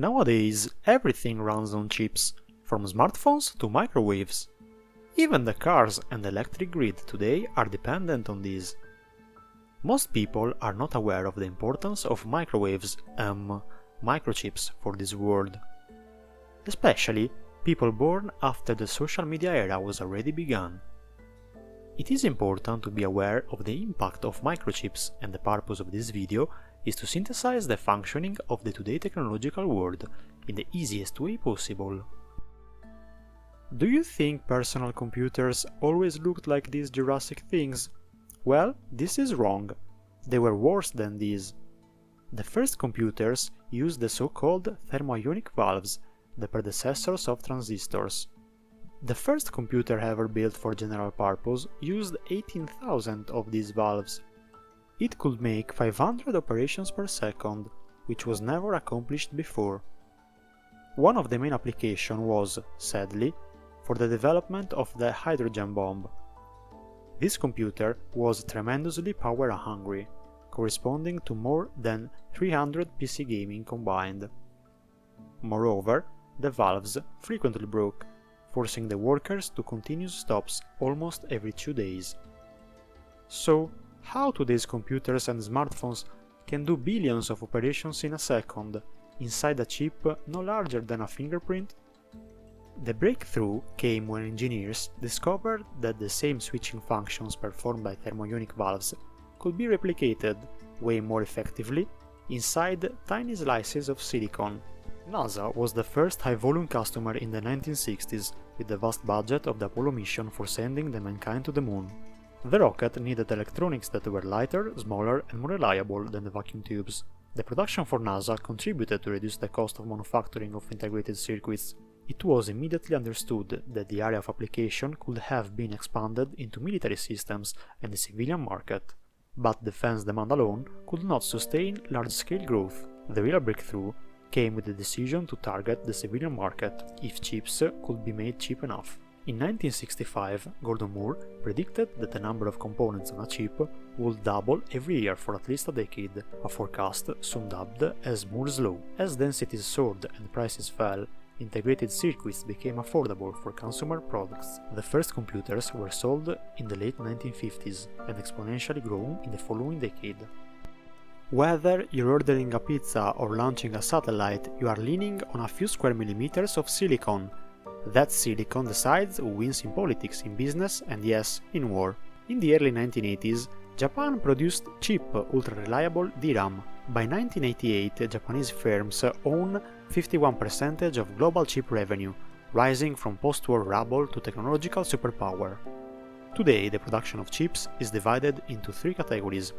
Nowadays, everything runs on chips, from smartphones to microwaves. Even the cars and the electric grid today are dependent on these. Most people are not aware of the importance of microwaves, microchips for this world. Especially people born after the social media era was already begun. It is important to be aware of the impact of microchips, and the purpose of this video is to synthesize the functioning of the today technological world in the easiest way possible. Do you think personal computers always looked like these Jurassic things? Well, this is wrong. They were worse than these. The first computers used the so-called termo-ionic valves, the predecessors of transistors. The first computer ever built for general purpose used 18,000 of these valves. It could make 500 operations per second, which was never accomplished before. One of the main applications was, sadly, for the development of the hydrogen bomb. This computer was tremendously power-hungry, corresponding to more than 300 PC gaming combined. Moreover, the valves frequently broke, forcing the workers to continuous stops almost every 2 days. So, how today's computers and smartphones can do billions of operations in a second, inside a chip no larger than a fingerprint? The breakthrough came when engineers discovered that the same switching functions performed by termo-ionic valves could be replicated, way more effectively, inside tiny slices of silicon. NASA was the first high-volume customer in the 1960s, with the vast budget of the Apollo mission for sending the mankind to the moon. The rocket needed electronics that were lighter, smaller and more reliable than the vacuum tubes. The production for NASA contributed to reduce the cost of manufacturing of integrated circuits. It was immediately understood that the area of application could have been expanded into military systems and the civilian market. But defense demand alone could not sustain large-scale growth. The real breakthrough came with the decision to target the civilian market, if chips could be made cheap enough. In 1965, Gordon Moore predicted that the number of components on a chip would double every year for at least a decade, a forecast soon dubbed as Moore's Law. As densities soared and prices fell, integrated circuits became affordable for consumer products. The first computers were sold in the late 1950s and exponentially grown in the following decade. Whether you're ordering a pizza or launching a satellite, you are leaning on a few square millimeters of silicon. That silicon decides who wins in politics, in business, and yes, in war. In the early 1980s, Japan produced cheap, ultra-reliable DRAM. By 1988, Japanese firms own 51% of global chip revenue, rising from post-war rubble to technological superpower. Today, the production of chips is divided into 3 categories.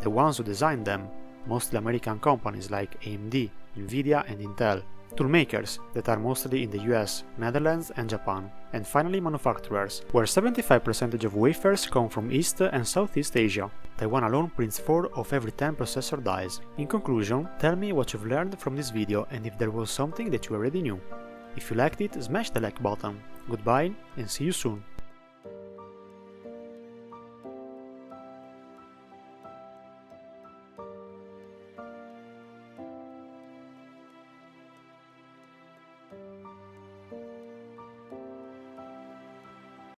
The ones who design them, mostly American companies like AMD, Nvidia and Intel. Toolmakers, that are mostly in the US, Netherlands and Japan. And finally manufacturers, where 75% of wafers come from East and Southeast Asia. Taiwan alone prints 4 of every 10 processor dies. In conclusion, tell me what you've learned from this video and if there was something that you already knew. If you liked it, smash the like button. Goodbye and see you soon.